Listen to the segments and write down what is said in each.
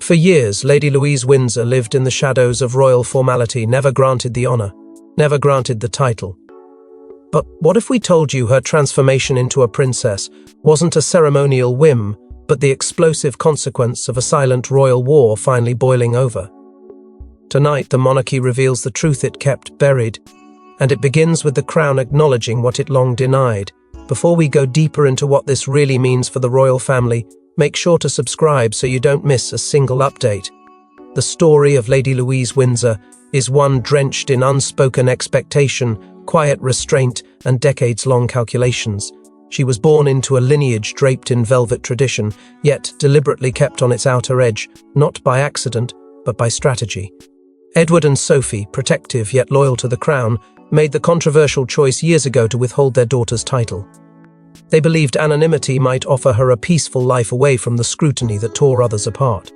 For years, Lady Louise Windsor lived in the shadows of royal formality, never granted the honour, never granted the title. But what if we told you her transformation into a princess wasn't a ceremonial whim, but the explosive consequence of a silent royal war finally boiling over? Tonight, the monarchy reveals the truth it kept buried, and it begins with the crown acknowledging what it long denied. Before we go deeper into what this really means for the royal family, make sure to subscribe so you don't miss a single update. The story of Lady Louise Windsor is one drenched in unspoken expectation, quiet restraint, and decades-long calculations. She was born into a lineage draped in velvet tradition, yet deliberately kept on its outer edge, not by accident, but by strategy. Edward and Sophie, protective yet loyal to the crown, made the controversial choice years ago to withhold their daughter's title. They believed anonymity might offer her a peaceful life away from the scrutiny that tore others apart.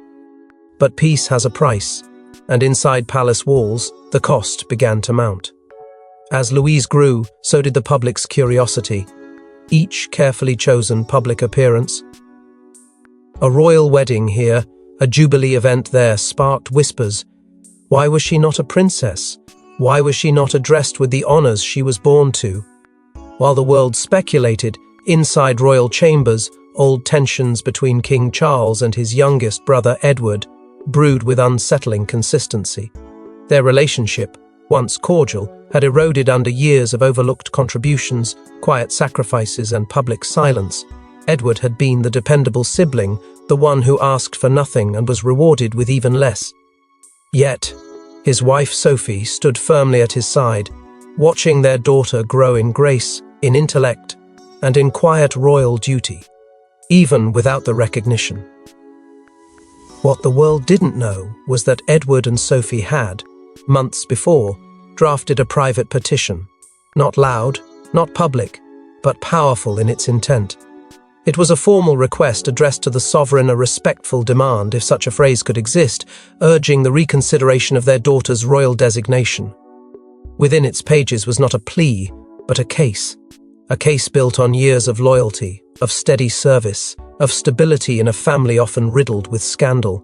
But peace has a price, and inside palace walls, the cost began to mount. As Louise grew, so did the public's curiosity. Each carefully chosen public appearance. A royal wedding here, a jubilee event there, sparked whispers. Why was she not a princess? Why was she not addressed with the honours she was born to? While the world speculated, inside royal chambers, old tensions between King Charles and his youngest brother Edward brewed with unsettling consistency. Their relationship, once cordial, had eroded under years of overlooked contributions, quiet sacrifices, and public silence. Edward had been the dependable sibling, the one who asked for nothing and was rewarded with even less. Yet, his wife Sophie stood firmly at his side, watching their daughter grow in grace, in intellect, and in quiet royal duty, even without the recognition. What the world didn't know was that Edward and Sophie had, months before, drafted a private petition, not loud, not public, but powerful in its intent. It was a formal request addressed to the sovereign, a respectful demand, if such a phrase could exist, urging the reconsideration of their daughter's royal designation. Within its pages was not a plea, but a case built on years of loyalty, of steady service, of stability in a family often riddled with scandal.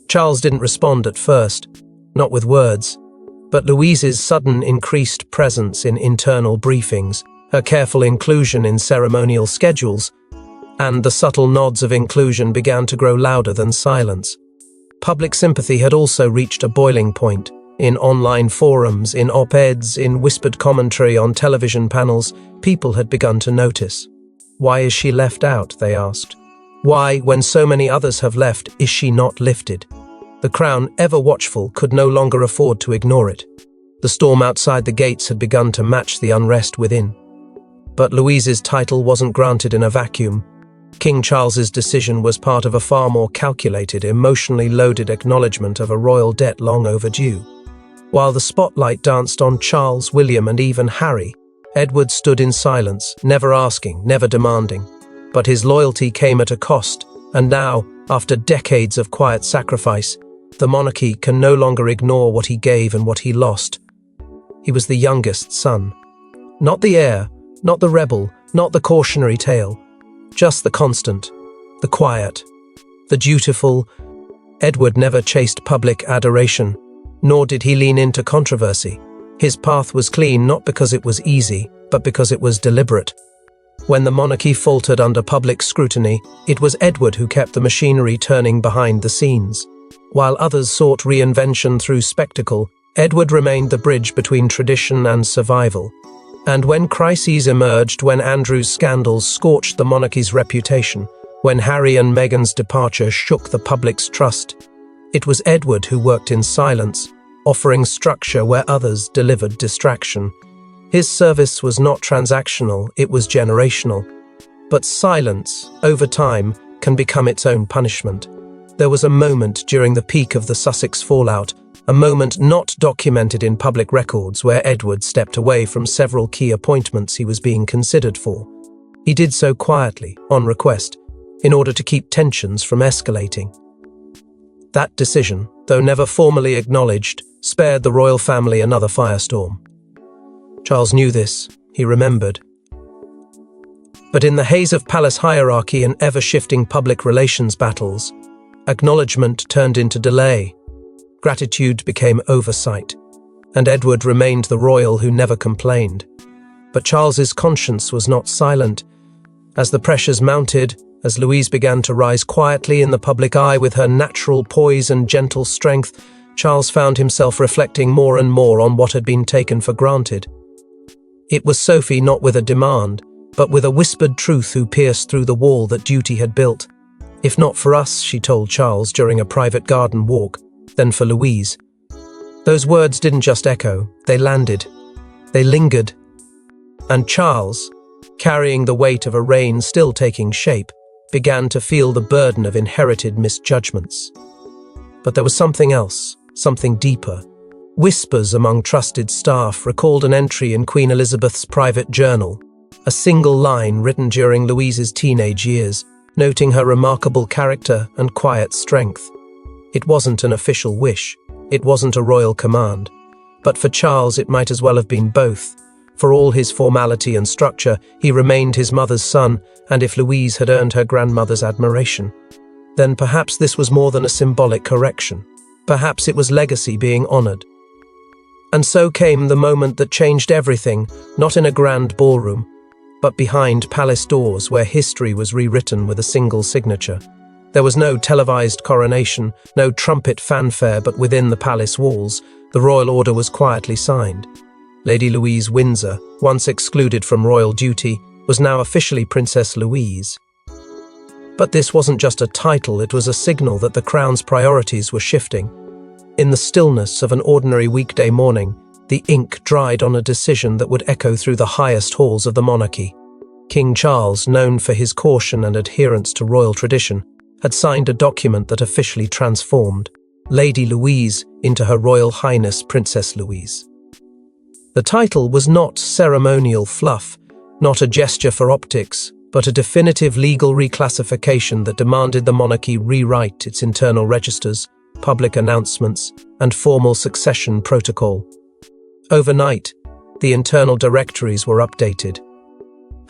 Charles didn't respond at first, not with words, but Louise's sudden increased presence in internal briefings, her careful inclusion in ceremonial schedules, and the subtle nods of inclusion began to grow louder than silence. Public sympathy had also reached a boiling point. In online forums, in op-eds, in whispered commentary on television panels, people had begun to notice. Why is she left out, they asked. Why, when so many others have left, is she not lifted? The crown, ever watchful, could no longer afford to ignore it. The storm outside the gates had begun to match the unrest within. But Louise's title wasn't granted in a vacuum. King Charles's decision was part of a far more calculated, emotionally loaded acknowledgement of a royal debt long overdue. While the spotlight danced on Charles, William, and even Harry, Edward stood in silence, never asking, never demanding. But his loyalty came at a cost, and now, after decades of quiet sacrifice, the monarchy can no longer ignore what he gave and what he lost. He was the youngest son. Not the heir, not the rebel, not the cautionary tale, just the constant, the quiet, the dutiful. Edward never chased public adoration, nor did he lean into controversy. His path was clean not because it was easy, but because it was deliberate. When the monarchy faltered under public scrutiny, it was Edward who kept the machinery turning behind the scenes. While others sought reinvention through spectacle, Edward remained the bridge between tradition and survival. And when crises emerged, when Andrew's scandals scorched the monarchy's reputation, when Harry and Meghan's departure shook the public's trust, it was Edward who worked in silence, offering structure where others delivered distraction. His service was not transactional, it was generational. But silence, over time, can become its own punishment. There was a moment during the peak of the Sussex fallout, a moment not documented in public records, where Edward stepped away from several key appointments he was being considered for. He did so quietly, on request, in order to keep tensions from escalating. That decision, though never formally acknowledged, spared the royal family another firestorm. Charles knew this, he remembered. But in the haze of palace hierarchy and ever-shifting public relations battles, Acknowledgement turned into delay. Gratitude became oversight, and Edward remained the royal who never complained. But Charles's conscience was not silent. As the pressures mounted, as Louise began to rise quietly in the public eye with her natural poise and gentle strength, Charles found himself reflecting more and more on what had been taken for granted. It was Sophie not with a demand, but with a whispered truth who pierced through the wall that duty had built. If not for us, she told Charles during a private garden walk, then for Louise. Those words didn't just echo, they landed. They lingered. And Charles, carrying the weight of a reign still taking shape, began to feel the burden of inherited misjudgments. But there was something else, something deeper. Whispers among trusted staff recalled an entry in Queen Elizabeth's private journal, a single line written during Louise's teenage years, noting her remarkable character and quiet strength. It wasn't an official wish, it wasn't a royal command, but for Charles it might as well have been both. For all his formality and structure, he remained his mother's son, and if Louise had earned her grandmother's admiration, then perhaps this was more than a symbolic correction. Perhaps it was legacy being honored. And so came the moment that changed everything, not in a grand ballroom, but behind palace doors where history was rewritten with a single signature. There was no televised coronation, no trumpet fanfare, but within the palace walls, the royal order was quietly signed. Lady Louise Windsor, once excluded from royal duty, was now officially Princess Louise. But this wasn't just a title, it was a signal that the crown's priorities were shifting. In the stillness of an ordinary weekday morning, the ink dried on a decision that would echo through the highest halls of the monarchy. King Charles, known for his caution and adherence to royal tradition, had signed a document that officially transformed Lady Louise into Her Royal Highness Princess Louise. The title was not ceremonial fluff, not a gesture for optics, but a definitive legal reclassification that demanded the monarchy rewrite its internal registers, public announcements, and formal succession protocol. Overnight, the internal directories were updated.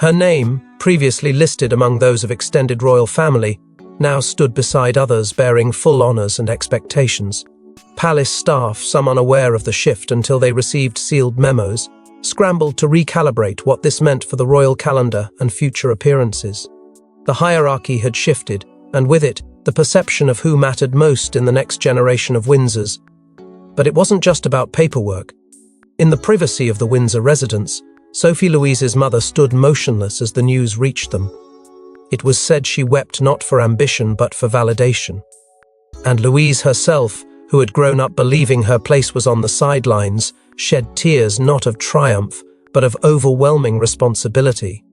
Her name, previously listed among those of extended royal family, now stood beside others bearing full honours and expectations. Palace staff, some unaware of the shift until they received sealed memos, scrambled to recalibrate what this meant for the royal calendar and future appearances. The hierarchy had shifted, and with it, the perception of who mattered most in the next generation of Windsors. But it wasn't just about paperwork. In the privacy of the Windsor residence, Sophie Louise's mother stood motionless as the news reached them. It was said she wept not for ambition but for validation. And Louise herself, who had grown up believing her place was on the sidelines, shed tears not of triumph, but of overwhelming responsibility.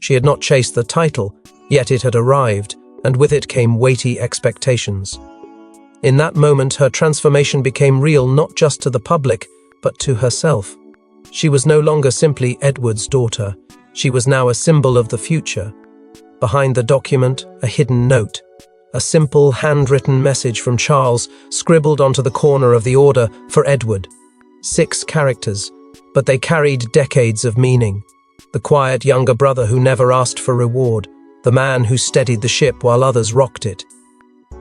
She had not chased the title, yet it had arrived, and with it came weighty expectations. In that moment, her transformation became real not just to the public, but to herself. She was no longer simply Edward's daughter. She was now a symbol of the future. Behind the document, a hidden note. A simple, handwritten message from Charles, scribbled onto the corner of the order for Edward. 6 characters, but they carried decades of meaning. The quiet younger brother who never asked for reward, the man who steadied the ship while others rocked it.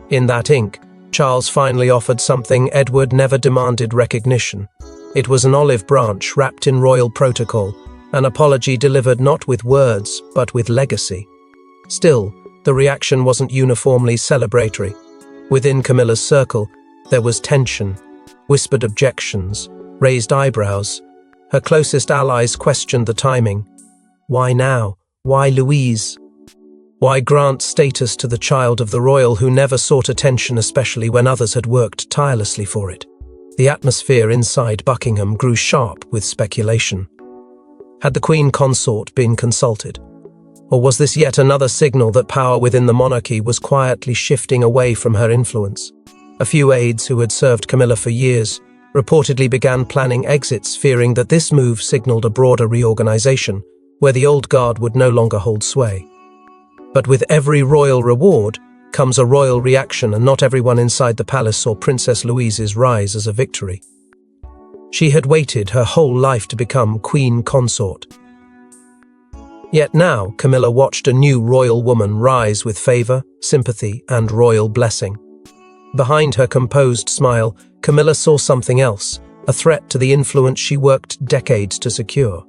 In that ink, Charles finally offered something Edward never demanded: recognition. It was an olive branch wrapped in royal protocol, an apology delivered not with words, but with legacy. Still, the reaction wasn't uniformly celebratory. Within Camilla's circle, there was tension, whispered objections, raised eyebrows. Her closest allies questioned the timing. Why now? Why Louise? Why grant status to the child of the royal who never sought attention, especially when others had worked tirelessly for it? The atmosphere inside Buckingham grew sharp with speculation. Had the Queen Consort been consulted? Or was this yet another signal that power within the monarchy was quietly shifting away from her influence? A few aides who had served Camilla for years reportedly began planning exits, fearing that this move signaled a broader reorganization, where the old guard would no longer hold sway. But with every royal reward comes a royal reaction, and not everyone inside the palace saw Princess Louise's rise as a victory. She had waited her whole life to become Queen Consort. Yet now, Camilla watched a new royal woman rise with favor, sympathy, and royal blessing. Behind her composed smile, Camilla saw something else, a threat to the influence she worked decades to secure.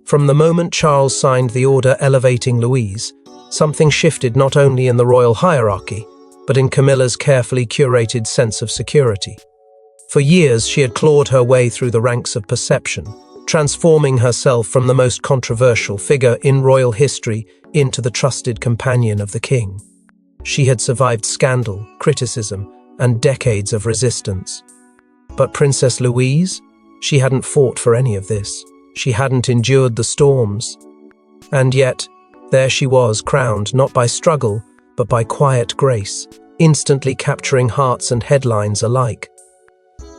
From the moment Charles signed the order elevating Louise, something shifted not only in the royal hierarchy, but in Camilla's carefully curated sense of security. For years, she had clawed her way through the ranks of perception, transforming herself from the most controversial figure in royal history into the trusted companion of the king. She had survived scandal, criticism, and decades of resistance. But Princess Louise? She hadn't fought for any of this. She hadn't endured the storms. And yet, there she was, crowned not by struggle, but by quiet grace, instantly capturing hearts and headlines alike.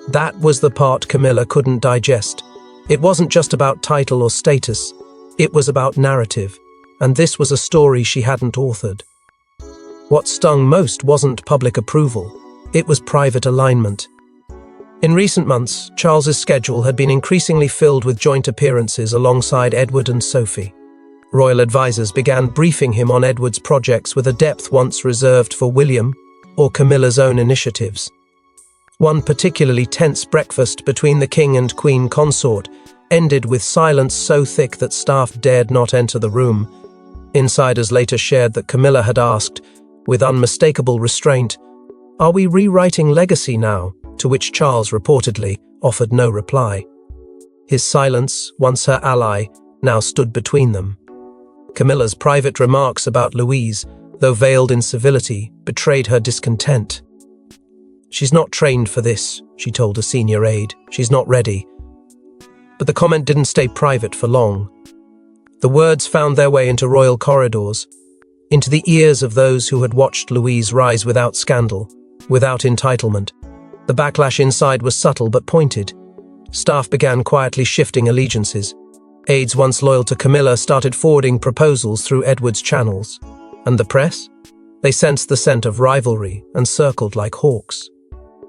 That was the part Camilla couldn't digest. It wasn't just about title or status. It was about narrative, and this was a story she hadn't authored. What stung most wasn't public approval. It was private alignment. In recent months, Charles's schedule had been increasingly filled with joint appearances alongside Edward and Sophie. Royal advisors began briefing him on Edward's projects with a depth once reserved for William or Camilla's own initiatives. One particularly tense breakfast between the king and queen consort ended with silence so thick that staff dared not enter the room. Insiders later shared that Camilla had asked, with unmistakable restraint, "Are we rewriting legacy now?" To which Charles reportedly offered no reply. His silence, once her ally, now stood between them. Camilla's private remarks about Louise, though veiled in civility, betrayed her discontent. "She's not trained for this," she told a senior aide. "She's not ready." But the comment didn't stay private for long. The words found their way into royal corridors, into the ears of those who had watched Louise rise without scandal, without entitlement. The backlash inside was subtle but pointed. Staff began quietly shifting allegiances. Aides once loyal to Camilla started forwarding proposals through Edward's channels. And the press? They sensed the scent of rivalry and circled like hawks.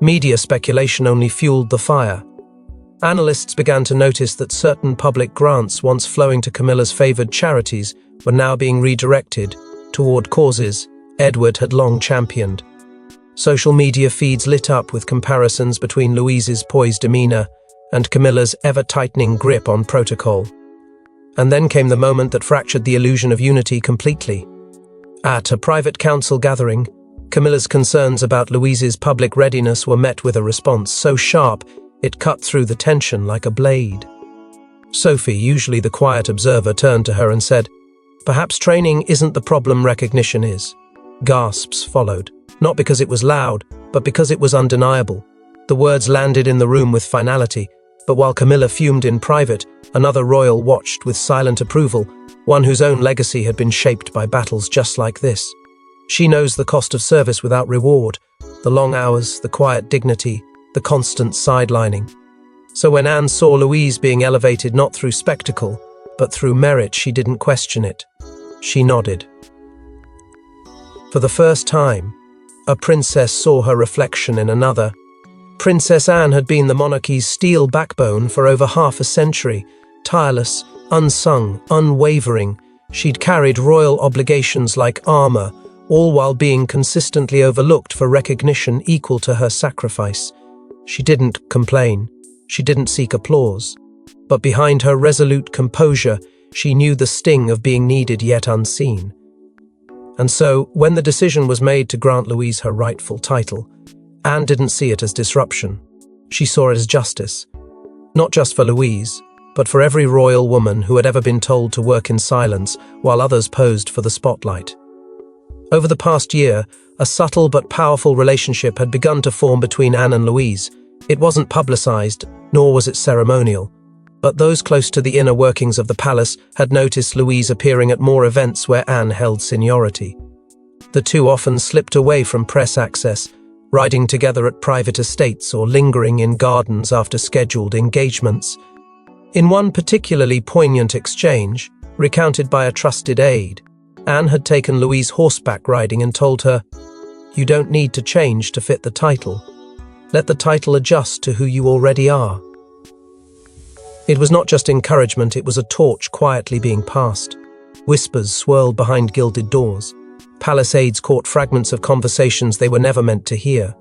Media speculation only fueled the fire. Analysts began to notice that certain public grants once flowing to Camilla's favored charities were now being redirected toward causes Edward had long championed. Social media feeds lit up with comparisons between Louise's poised demeanor and Camilla's ever-tightening grip on protocol. And then came the moment that fractured the illusion of unity completely. At a private council gathering, Camilla's concerns about Louise's public readiness were met with a response so sharp it cut through the tension like a blade. Sophie, usually the quiet observer, turned to her and said, "Perhaps training isn't the problem, recognition is." Gasps followed, not because it was loud, but because it was undeniable. The words landed in the room with finality, but while Camilla fumed in private, another royal watched with silent approval, one whose own legacy had been shaped by battles just like this. She knows the cost of service without reward, the long hours, the quiet dignity, the constant sidelining. So when Anne saw Louise being elevated not through spectacle, but through merit, she didn't question it. She nodded. For the first time, a princess saw her reflection in another. Princess Anne had been the monarchy's steel backbone for over half a century, tireless, unsung, unwavering. She'd carried royal obligations like armor, all while being consistently overlooked for recognition equal to her sacrifice. She didn't complain. She didn't seek applause. But behind her resolute composure, she knew the sting of being needed yet unseen. And so, when the decision was made to grant Louise her rightful title, Anne didn't see it as disruption. She saw it as justice. Not just for Louise, but for every royal woman who had ever been told to work in silence while others posed for the spotlight. Over the past year, a subtle but powerful relationship had begun to form between Anne and Louise. It wasn't publicized, nor was it ceremonial. But those close to the inner workings of the palace had noticed Louise appearing at more events where Anne held seniority. The two often slipped away from press access, riding together at private estates or lingering in gardens after scheduled engagements. In one particularly poignant exchange, recounted by a trusted aide, Anne had taken Louise horseback riding and told her, "You don't need to change to fit the title. Let the title adjust to who you already are." It was not just encouragement, it was a torch quietly being passed. Whispers swirled behind gilded doors. Palace aides caught fragments of conversations they were never meant to hear.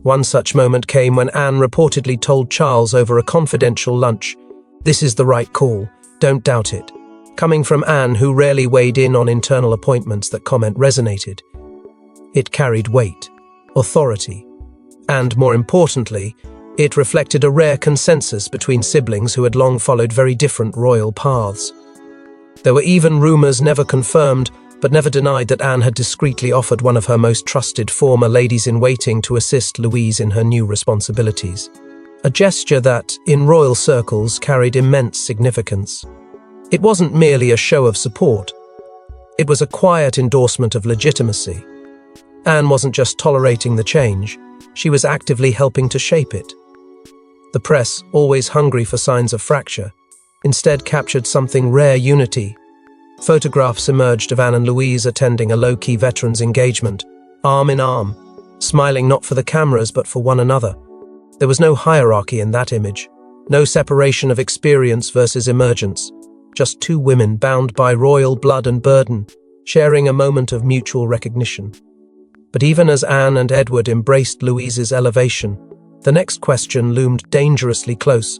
One such moment came when Anne reportedly told Charles over a confidential lunch, "This is the right call, don't doubt it." Coming from Anne, who rarely weighed in on internal appointments, that comment resonated. It carried weight, authority, and, more importantly, it reflected a rare consensus between siblings who had long followed very different royal paths. There were even rumours, never confirmed, but never denied, that Anne had discreetly offered one of her most trusted former ladies-in-waiting to assist Louise in her new responsibilities. A gesture that, in royal circles, carried immense significance. It wasn't merely a show of support. It was a quiet endorsement of legitimacy. Anne wasn't just tolerating the change, she was actively helping to shape it. The press, always hungry for signs of fracture, instead captured something rare: unity. Photographs emerged of Anne and Louise attending a low-key veterans engagement, arm in arm, smiling not for the cameras but for one another. There was no hierarchy in that image, no separation of experience versus emergence, just two women bound by royal blood and burden, sharing a moment of mutual recognition. But even as Anne and Edward embraced Louise's elevation, the next question loomed dangerously close.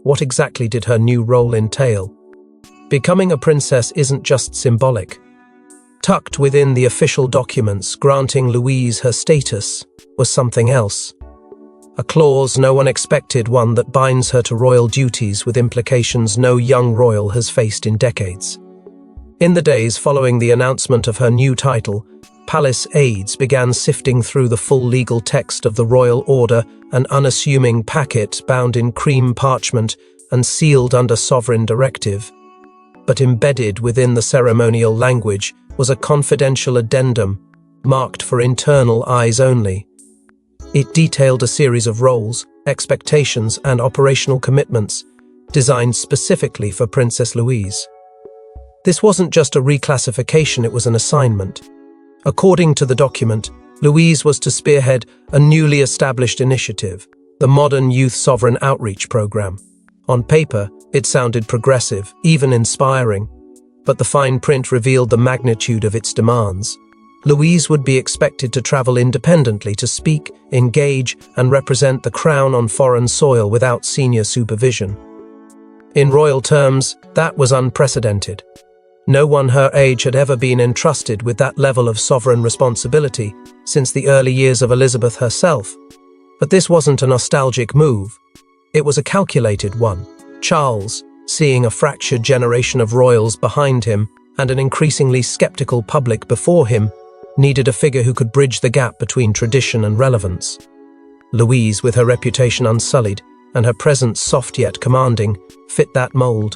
What exactly did her new role entail? Becoming a princess isn't just symbolic. Tucked within the official documents granting Louise her status was something else. A clause no one expected, one that binds her to royal duties with implications no young royal has faced in decades. In the days following the announcement of her new title, palace aides began sifting through the full legal text of the royal order, an unassuming packet bound in cream parchment and sealed under sovereign directive. But embedded within the ceremonial language was a confidential addendum, marked for internal eyes only. It detailed a series of roles, expectations, and operational commitments, designed specifically for Princess Louise. This wasn't just a reclassification, it was an assignment. According to the document, Louise was to spearhead a newly established initiative, the Modern Youth Sovereign Outreach Program. On paper, it sounded progressive, even inspiring, but the fine print revealed the magnitude of its demands. Louise would be expected to travel independently to speak, engage, and represent the crown on foreign soil without senior supervision. In royal terms, that was unprecedented. No one her age had ever been entrusted with that level of sovereign responsibility since the early years of Elizabeth herself. But this wasn't a nostalgic move. It was a calculated one. Charles, seeing a fractured generation of royals behind him and an increasingly skeptical public before him, needed a figure who could bridge the gap between tradition and relevance. Louise, with her reputation unsullied and her presence soft yet commanding, fit that mold.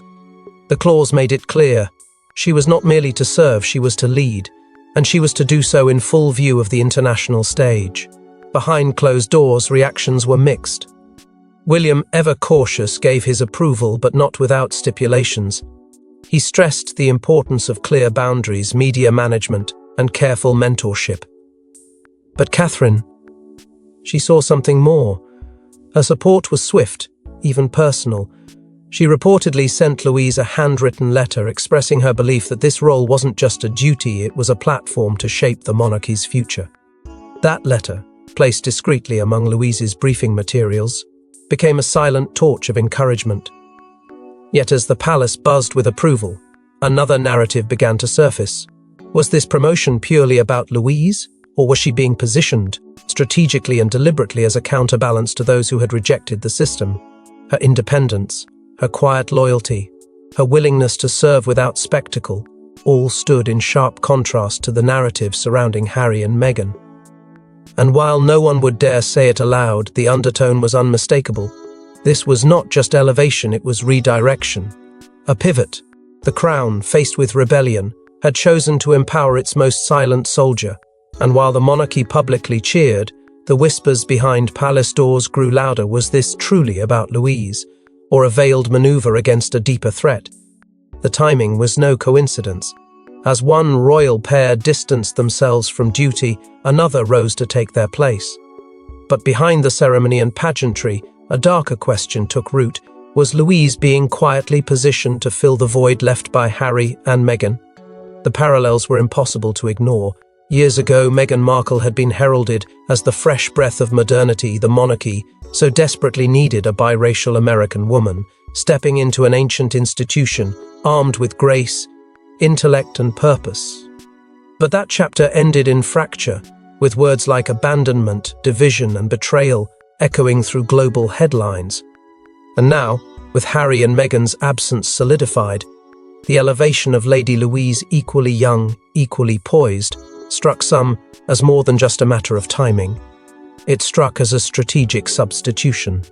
The clause made it clear. She was not merely to serve, she was to lead, and she was to do so in full view of the international stage. Behind closed doors, reactions were mixed. William, ever cautious, gave his approval, but not without stipulations. He stressed the importance of clear boundaries, media management, and careful mentorship. But Catherine, she saw something more. Her support was swift, even personal. She reportedly sent Louise a handwritten letter expressing her belief that this role wasn't just a duty, it was a platform to shape the monarchy's future. That letter, placed discreetly among Louise's briefing materials, became a silent torch of encouragement. Yet as the palace buzzed with approval, another narrative began to surface. Was this promotion purely about Louise, or was she being positioned, strategically and deliberately, as a counterbalance to those who had rejected the system? Her independence, her quiet loyalty, her willingness to serve without spectacle, all stood in sharp contrast to the narrative surrounding Harry and Meghan. And while no one would dare say it aloud, the undertone was unmistakable. This was not just elevation, it was redirection. A pivot. The crown, faced with rebellion, had chosen to empower its most silent soldier, and while the monarchy publicly cheered, the whispers behind palace doors grew louder. Was this truly about Louise, or a veiled maneuver against a deeper threat? The timing was no coincidence. As one royal pair distanced themselves from duty, another rose to take their place. But behind the ceremony and pageantry, a darker question took root. Was Louise being quietly positioned to fill the void left by Harry and Meghan? The parallels were impossible to ignore, Years ago, Meghan Markle had been heralded as the fresh breath of modernity. The monarchy so desperately needed a biracial American woman, stepping into an ancient institution, armed with grace, intellect, and purpose. But that chapter ended in fracture, with words like abandonment, division, and betrayal echoing through global headlines. And now, with Harry and Meghan's absence solidified, the elevation of Lady Louise, equally young, equally poised, struck some as more than just a matter of timing. It struck as a strategic substitution.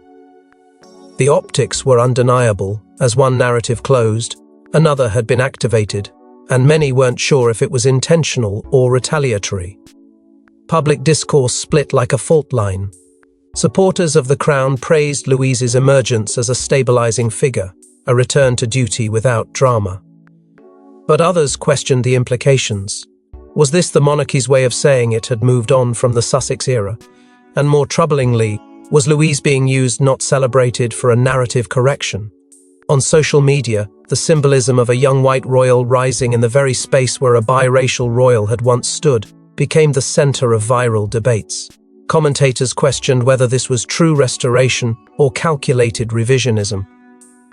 The optics were undeniable. As one narrative closed, another had been activated, and many weren't sure if it was intentional or retaliatory. Public discourse split like a fault line. Supporters of the crown praised Louise's emergence as a stabilizing figure, a return to duty without drama. But others questioned the implications. Was this the monarchy's way of saying it had moved on from the Sussex era? And more troublingly, was Louise being used, not celebrated, for a narrative correction? On social media, the symbolism of a young white royal rising in the very space where a biracial royal had once stood became the center of viral debates. Commentators questioned whether this was true restoration or calculated revisionism.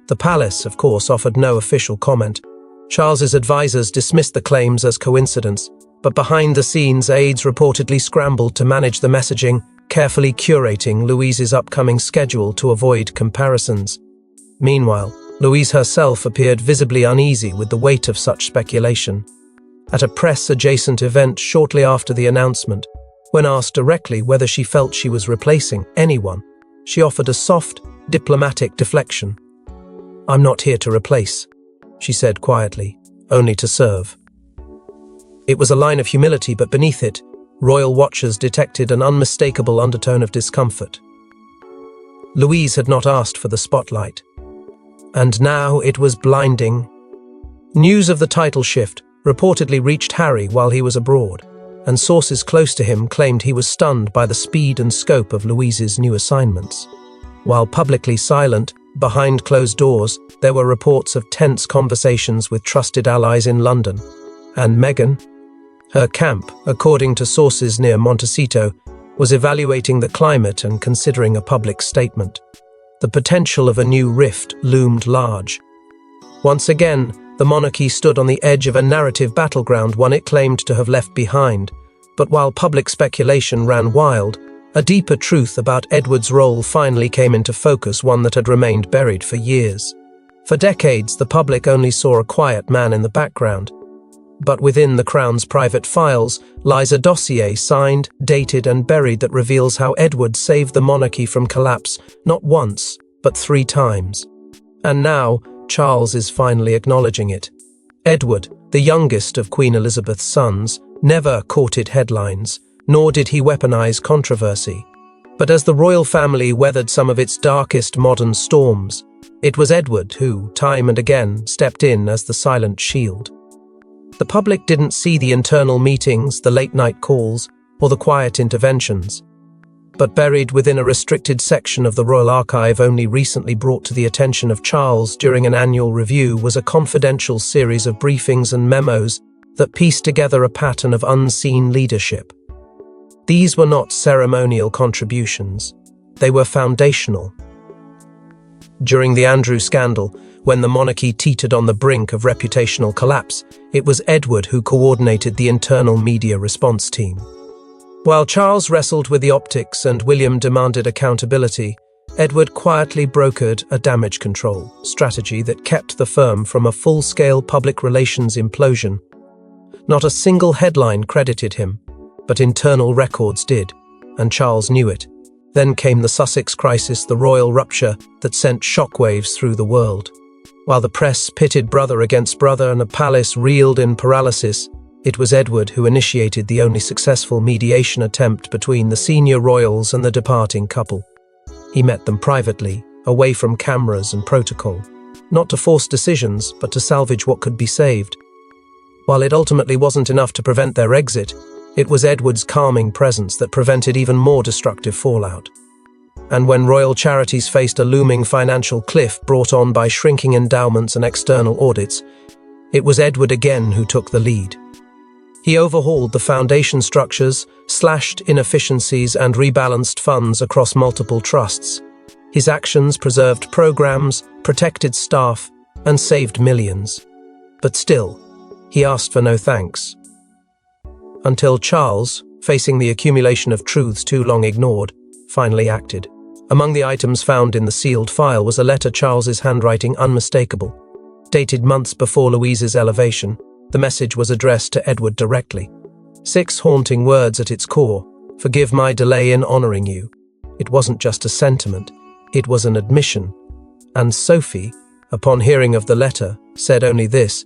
The palace, of course, offered no official comment. Charles's advisors dismissed the claims as coincidence, but behind the scenes, aides reportedly scrambled to manage the messaging, carefully curating Louise's upcoming schedule to avoid comparisons. Meanwhile, Louise herself appeared visibly uneasy with the weight of such speculation. At a press-adjacent event shortly after the announcement, when asked directly whether she felt she was replacing anyone, she offered a soft, diplomatic deflection. "I'm not here to replace," she said quietly, "only to serve." It was a line of humility, but beneath it, royal watchers detected an unmistakable undertone of discomfort. Louise had not asked for the spotlight. And now it was blinding. News of the title shift reportedly reached Harry while he was abroad, and sources close to him claimed he was stunned by the speed and scope of Louise's new assignments. While publicly silent, behind closed doors, there were reports of tense conversations with trusted allies in London. And Meghan? Her camp, according to sources near Montecito, was evaluating the climate and considering a public statement. The potential of a new rift loomed large. Once again, the monarchy stood on the edge of a narrative battleground, one it claimed to have left behind. But while public speculation ran wild, a deeper truth about Edward's role finally came into focus, one that had remained buried for years. For decades, the public only saw a quiet man in the background. But within the Crown's private files lies a dossier signed, dated, and buried that reveals how Edward saved the monarchy from collapse not once, but 3 times. And now, Charles is finally acknowledging it. Edward, the youngest of Queen Elizabeth's sons, never courted headlines, nor did he weaponize controversy. But as the royal family weathered some of its darkest modern storms, it was Edward who, time and again, stepped in as the silent shield. The public didn't see the internal meetings, the late-night calls, or the quiet interventions. But buried within a restricted section of the Royal Archive only recently brought to the attention of Charles during an annual review was a confidential series of briefings and memos that pieced together a pattern of unseen leadership. These were not ceremonial contributions. They were foundational. During the Andrew scandal, when the monarchy teetered on the brink of reputational collapse, it was Edward who coordinated the internal media response team. While Charles wrestled with the optics and William demanded accountability, Edward quietly brokered a damage control strategy that kept the firm from a full-scale public relations implosion. Not a single headline credited him, but internal records did, and Charles knew it. Then came the Sussex crisis, the royal rupture that sent shockwaves through the world. While the press pitted brother against brother and the palace reeled in paralysis, it was Edward who initiated the only successful mediation attempt between the senior royals and the departing couple. He met them privately, away from cameras and protocol, not to force decisions, but to salvage what could be saved. While it ultimately wasn't enough to prevent their exit, it was Edward's calming presence that prevented even more destructive fallout. And when royal charities faced a looming financial cliff brought on by shrinking endowments and external audits, it was Edward again who took the lead. He overhauled the foundation structures, slashed inefficiencies and rebalanced funds across multiple trusts. His actions preserved programs, protected staff, and saved millions. But still, he asked for no thanks. Until Charles, facing the accumulation of truths too long ignored, finally acted. Among the items found in the sealed file was a letter, Charles's handwriting unmistakable. Dated months before Louise's elevation, the message was addressed to Edward directly. 6 haunting words at its core: "Forgive my delay in honoring you." It wasn't just a sentiment, it was an admission. And Sophie, upon hearing of the letter, said only this: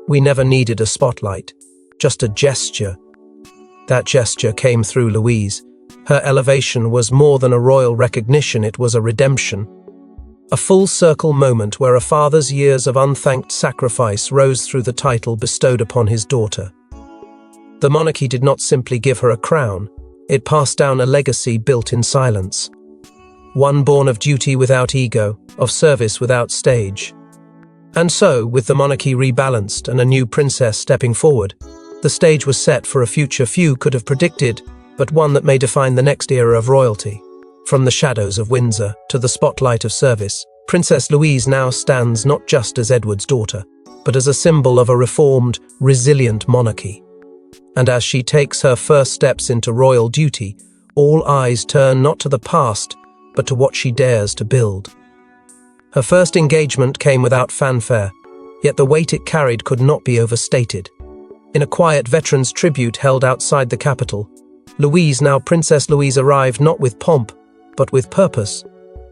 "We never needed a spotlight, just a gesture." That gesture came through Louise. Her elevation was more than a royal recognition, it was a redemption. A full-circle moment where a father's years of unthanked sacrifice rose through the title bestowed upon his daughter. The monarchy did not simply give her a crown, it passed down a legacy built in silence. One born of duty without ego, of service without stage. And so, with the monarchy rebalanced and a new princess stepping forward, the stage was set for a future few could have predicted, but one that may define the next era of royalty. From the shadows of Windsor to the spotlight of service, Princess Louise now stands not just as Edward's daughter, but as a symbol of a reformed, resilient monarchy. And as she takes her first steps into royal duty, all eyes turn not to the past, but to what she dares to build. Her first engagement came without fanfare, yet the weight it carried could not be overstated. In a quiet veterans' tribute held outside the capital, Louise, now Princess Louise, arrived not with pomp, but with purpose.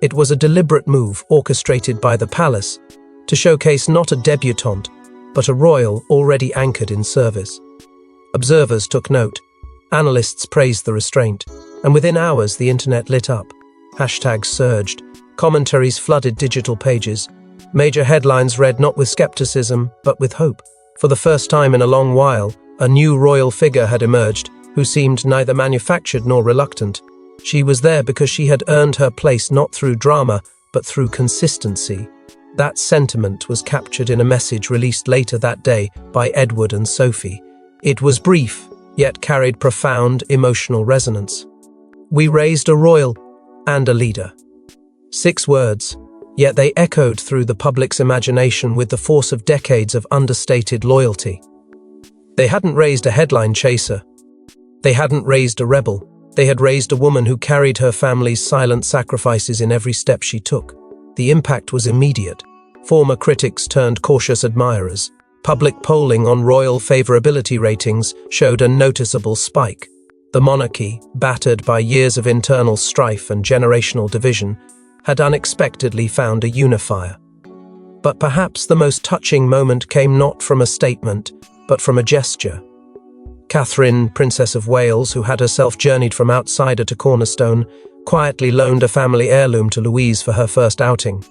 It was a deliberate move orchestrated by the palace to showcase not a debutante, but a royal already anchored in service. Observers took note, analysts praised the restraint, and within hours the internet lit up. Hashtags surged, commentaries flooded digital pages, major headlines read not with skepticism, but with hope. For the first time in a long while, a new royal figure had emerged, who seemed neither manufactured nor reluctant. She was there because she had earned her place not through drama, but through consistency. That sentiment was captured in a message released later that day by Edward and Sophie. It was brief, yet carried profound emotional resonance. "We raised a royal and a leader." 6 words, yet they echoed through the public's imagination with the force of decades of understated loyalty. They hadn't raised a headline chaser. They hadn't raised a rebel. They had raised a woman who carried her family's silent sacrifices in every step she took. The impact was immediate. Former critics turned cautious admirers. Public polling on royal favorability ratings showed a noticeable spike. The monarchy, battered by years of internal strife and generational division, had unexpectedly found a unifier. But perhaps the most touching moment came not from a statement, but from a gesture. Catherine, Princess of Wales, who had herself journeyed from outsider to cornerstone, quietly loaned a family heirloom to Louise for her first outing.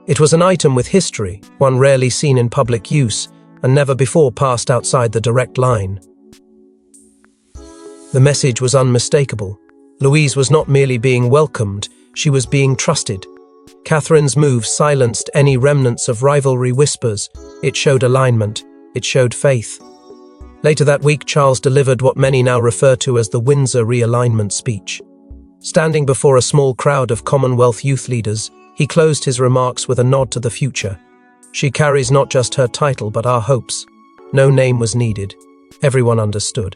It was an item with history, one rarely seen in public use, and never before passed outside the direct line. The message was unmistakable. Louise was not merely being welcomed, she was being trusted. Catherine's move silenced any remnants of rivalry whispers. It showed alignment. It showed faith. Later that week, Charles delivered what many now refer to as the Windsor realignment speech. Standing before a small crowd of Commonwealth youth leaders, he closed his remarks with a nod to the future. "She carries not just her title, but our hopes." No name was needed. Everyone understood.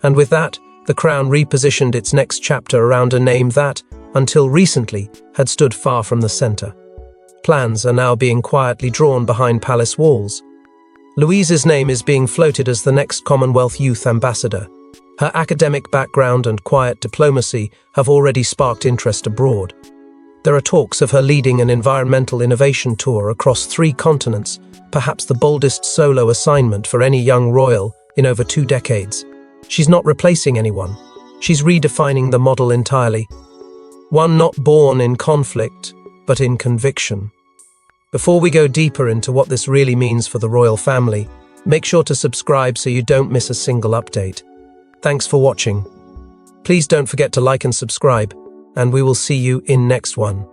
And with that, the crown repositioned its next chapter around a name that, until recently, had stood far from the center. Plans are now being quietly drawn behind palace walls. Louise's name is being floated as the next Commonwealth Youth Ambassador. Her academic background and quiet diplomacy have already sparked interest abroad. There are talks of her leading an environmental innovation tour across 3 continents, perhaps the boldest solo assignment for any young royal in over 2 decades. She's not replacing anyone. She's redefining the model entirely. One not born in conflict, but in conviction. Before we go deeper into what this really means for the royal family, make sure to subscribe so you don't miss a single update. Thanks for watching. Please don't forget to like and subscribe, and we will see you in next one.